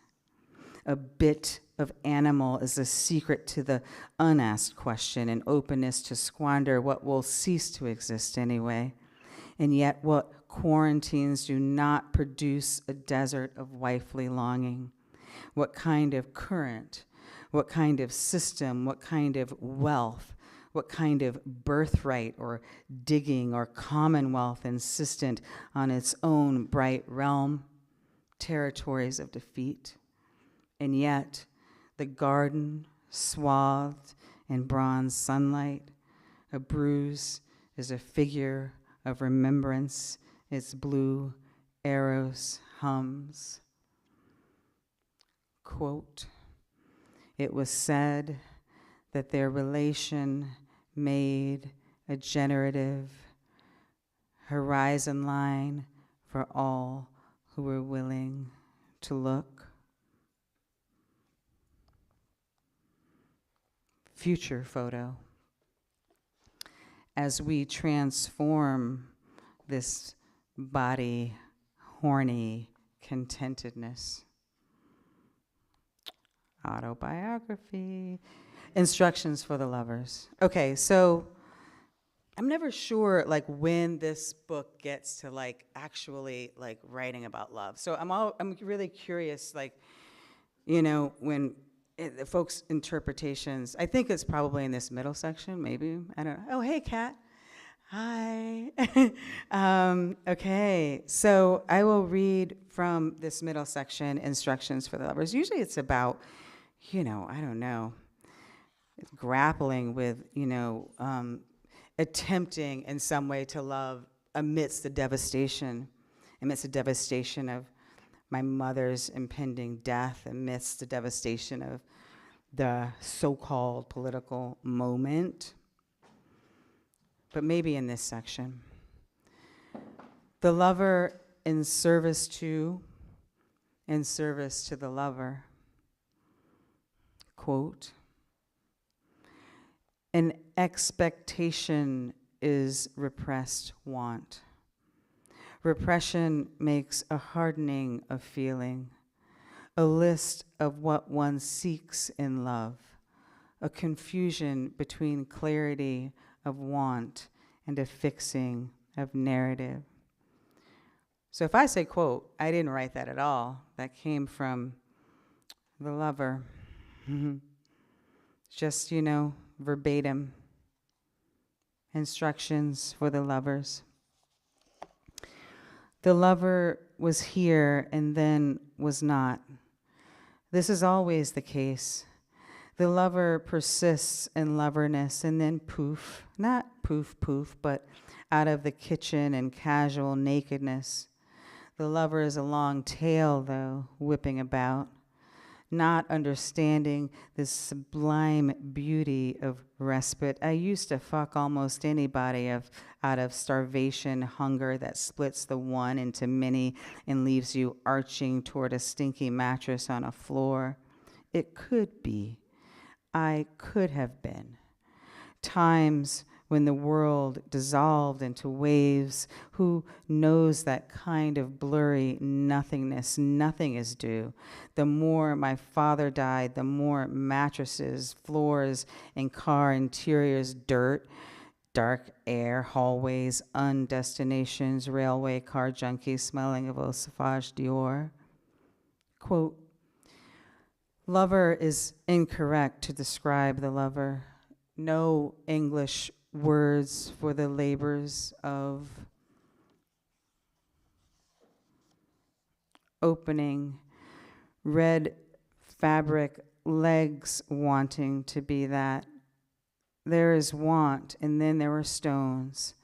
A bit of animal is a secret to the unasked question and openness to squander what will cease to exist anyway. And yet what quarantines do not produce a desert of wifely longing. What kind of current, what kind of system, what kind of wealth, what kind of birthright or digging or commonwealth insistent on its own bright realm, territories of defeat. And yet, the garden swathed in bronze sunlight. A bruise is a figure of remembrance. Its blue arrows hums. Quote, it was said that their relation made a generative horizon line for all who were willing to look. Future photo. As we transform this body, horny contentedness. Autobiography. Instructions for the lovers. Okay, so I'm never sure like when this book gets to like actually like writing about love. So I'm really curious, like, you know, when the folks' interpretations. I think it's probably in this middle section, maybe. I don't know. Oh, hey, Kat. Hi. Okay, so I will read from this middle section, Instructions for the Lovers. Usually it's about, you know, I don't know, grappling with, you know, attempting in some way to love amidst the devastation of my mother's impending death, amidst the devastation of the so-called political moment. But maybe in this section. The lover in service to the lover. Quote, an expectation is repressed want. Repression makes a hardening of feeling, a list of what one seeks in love, a confusion between clarity of want and a fixing of narrative. So if I say quote, I didn't write that at all. That came from the lover. Just, you know, verbatim. Instructions for the lovers. The lover was here and then was not. This is always the case. The lover persists in loverness and then poof, not poof poof, but out of the kitchen and casual nakedness. The lover is a long tail, though, whipping about, not understanding the sublime beauty of respite. I used to fuck almost anybody out of starvation, hunger that splits the one into many and leaves you arching toward a stinky mattress on a floor. It could be. I could have been. Times when the world dissolved into waves, who knows that kind of blurry nothingness? Nothing is due. The more my father died, the more mattresses, floors, and car interiors, dirt, dark air, hallways, undestinations, railway car junkies smelling of Eau Sauvage Dior. Quote, lover is incorrect to describe the lover. No English words for the labors of opening, red fabric, legs wanting to be that. There is want, and then there were stones.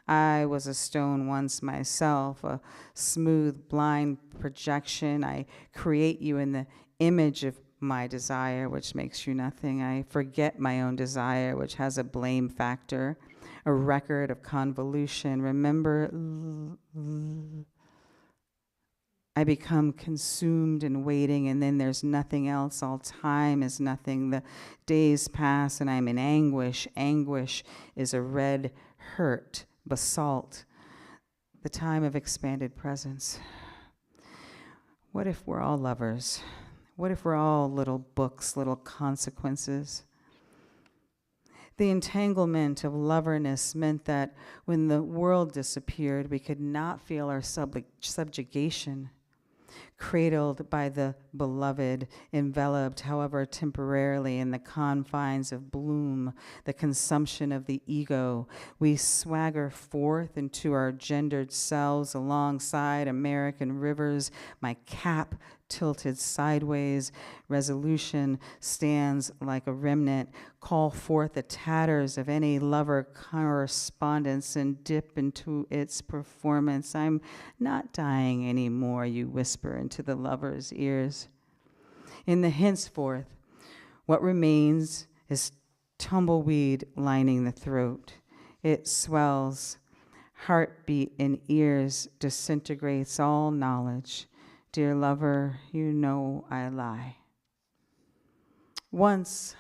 I was a stone once myself, a smooth, blind projection. I create you in the image of my desire, which makes you nothing. I forget my own desire, which has a blame factor, a record of convolution. Remember, I become consumed in waiting, and then there's nothing else. All time is nothing. The days pass, and I'm in anguish. Anguish is a red hurt, basalt, the time of expanded presence. What if we're all lovers? What if we're all little books, little consequences? The entanglement of loverness meant that when the world disappeared, we could not feel our subjugation, cradled by the beloved, enveloped, however temporarily, in the confines of bloom, the consumption of the ego. We swagger forth into our gendered selves alongside American rivers, my cap tilted sideways. Resolution stands like a remnant. Call forth the tatters of any lover correspondence and dip into its performance. I'm not dying anymore, you whisper into the lover's ears. In the henceforth, what remains is tumbleweed lining the throat. It swells. Heartbeat in ears disintegrates all knowledge. Dear lover, you know I lie. Once,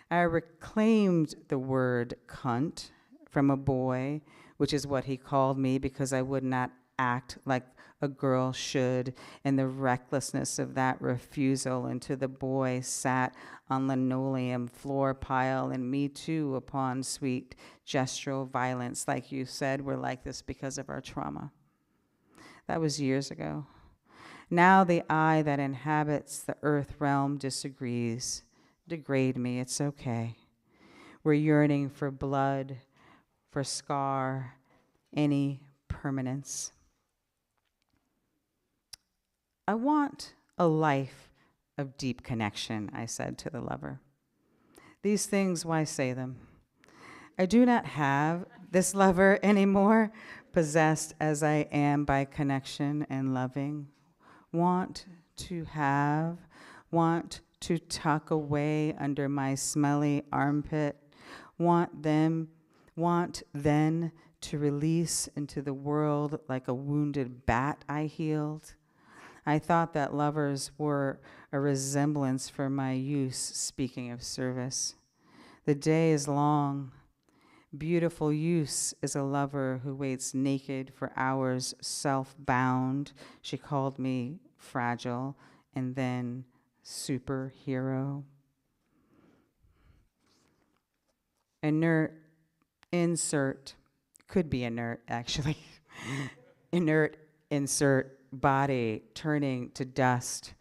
I reclaimed the word cunt from a boy, which is what he called me because I would not act like a girl should, and the recklessness of that refusal into the boy sat on linoleum floor pile, and me too upon sweet gestural violence. Like you said, we're like this because of our trauma. That was years ago. Now the I that inhabits the earth realm disagrees. Degrade me, it's okay. We're yearning for blood, for scar, any permanence. I want a life of deep connection, I said to the lover. These things, why say them? I do not have this lover anymore, possessed as I am by connection and loving. Want to have, want to tuck away under my smelly armpit, want then to release into the world like a wounded bat I healed. I thought that lovers were a resemblance for my use, speaking of service. The day is long. Beautiful use is a lover who waits naked for hours, self-bound. She called me fragile and then superhero. Inert, insert, could be inert actually. Inert, insert, body turning to dust.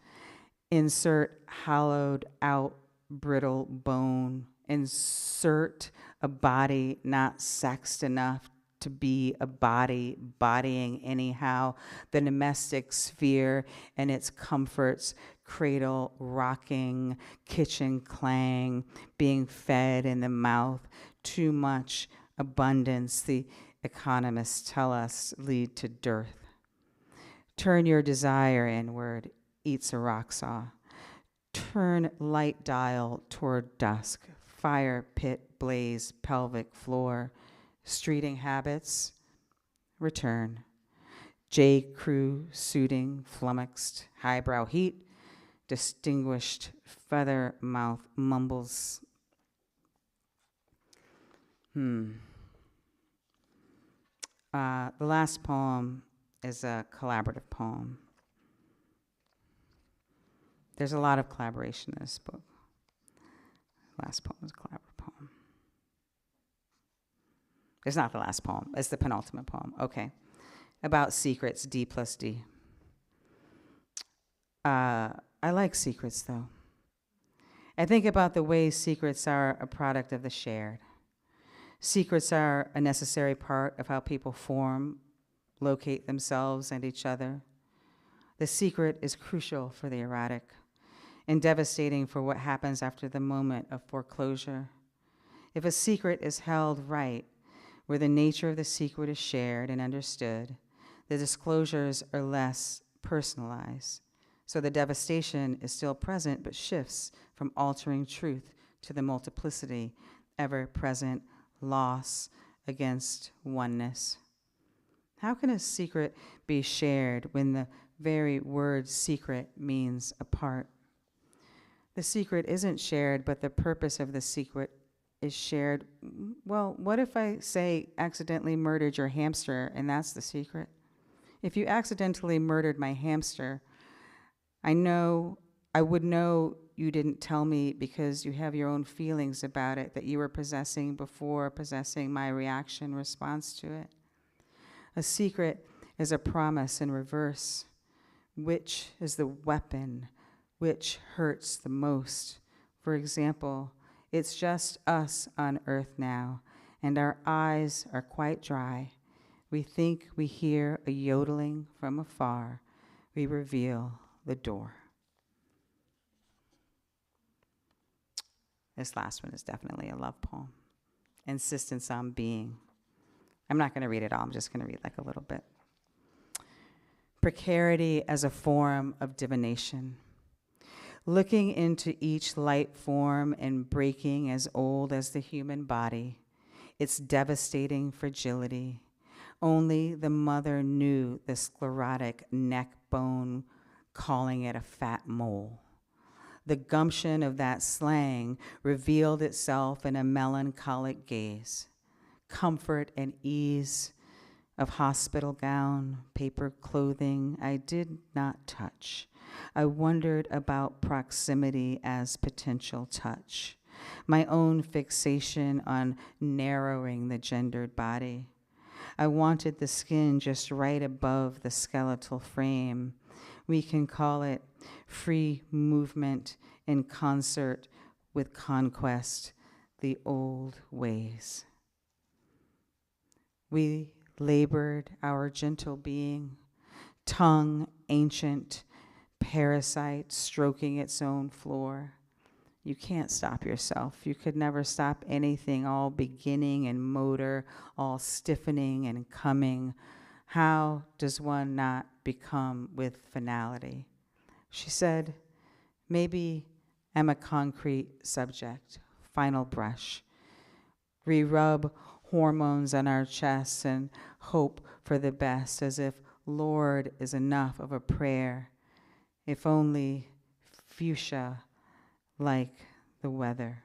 Insert hollowed out brittle bone. Insert a body not sexed enough to be a body, bodying anyhow. The domestic sphere and its comforts, cradle rocking, kitchen clang, being fed in the mouth. Too much abundance, the economists tell us, lead to dearth. Turn your desire inward, eats a rock saw. Turn light dial toward dusk. Fire pit blaze pelvic floor. Streeting habits, return. J. Crew suiting flummoxed. Highbrow heat, distinguished feather mouth mumbles. The last poem is a collaborative poem. There's a lot of collaboration in this book. Last poem is a collaborative poem. It's not the last poem, it's the penultimate poem. Okay. About secrets, D plus D. I like secrets though. I think about the ways secrets are a product of the shared. Secrets are a necessary part of how people form, locate themselves and each other. The secret is crucial for the erotic and devastating for what happens after the moment of foreclosure. If a secret is held right, where the nature of the secret is shared and understood, the disclosures are less personalized. So the devastation is still present, but shifts from altering truth to the multiplicity, ever-present loss against oneness. How can a secret be shared when the very word secret means apart? The secret isn't shared, but the purpose of the secret is shared. Well, what if I say accidentally murdered your hamster and that's the secret? If you accidentally murdered my hamster, I would know you didn't tell me because you have your own feelings about it that you were possessing before possessing my reaction response to it. A secret is a promise in reverse. Which is the weapon? Which hurts the most? For example, it's just us on earth now, and our eyes are quite dry. We think we hear a yodeling from afar. We reveal the door. This last one is definitely a love poem. Insistence on being. I'm not going to read it all. I'm just going to read like a little bit. Precarity as a form of divination. Looking into each light form and breaking as old as the human body, its devastating fragility. Only the mother knew the sclerotic neck bone, calling it a fat mole. The gumption of that slang revealed itself in a melancholic gaze. Comfort and ease of hospital gown, paper clothing I did not touch. I wondered about proximity as potential touch. My own fixation on narrowing the gendered body. I wanted the skin just right above the skeletal frame. We can call it free movement in concert with conquest, the old ways. We labored our gentle being, tongue ancient, parasite stroking its own floor. You can't stop yourself. You could never stop anything, all beginning and motor, all stiffening and coming. How does one not become with finality? She said, maybe I'm a concrete subject, final brush. Re-rub hormones on our chests and hope for the best, as if Lord is enough of a prayer. If only fuchsia like the weather.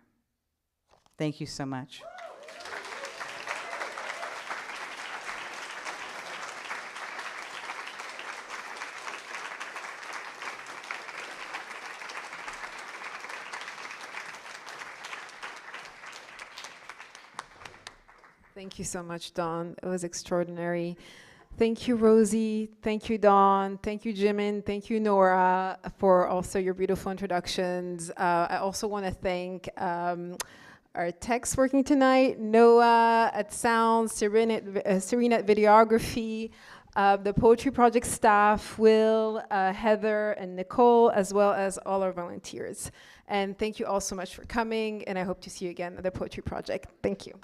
Thank you so much. Thank you so much, Dawn. It was extraordinary. Thank you, Rosie. Thank you, Dawn. Thank you, Jimin. Thank you, Nora, for also your beautiful introductions. I also want to thank our techs working tonight, Noah at Sound, Cerine at Videography, the Poetry Project staff, Will, Heather, and Nicole, as well as all our volunteers. And thank you all so much for coming, and I hope to see you again at the Poetry Project. Thank you.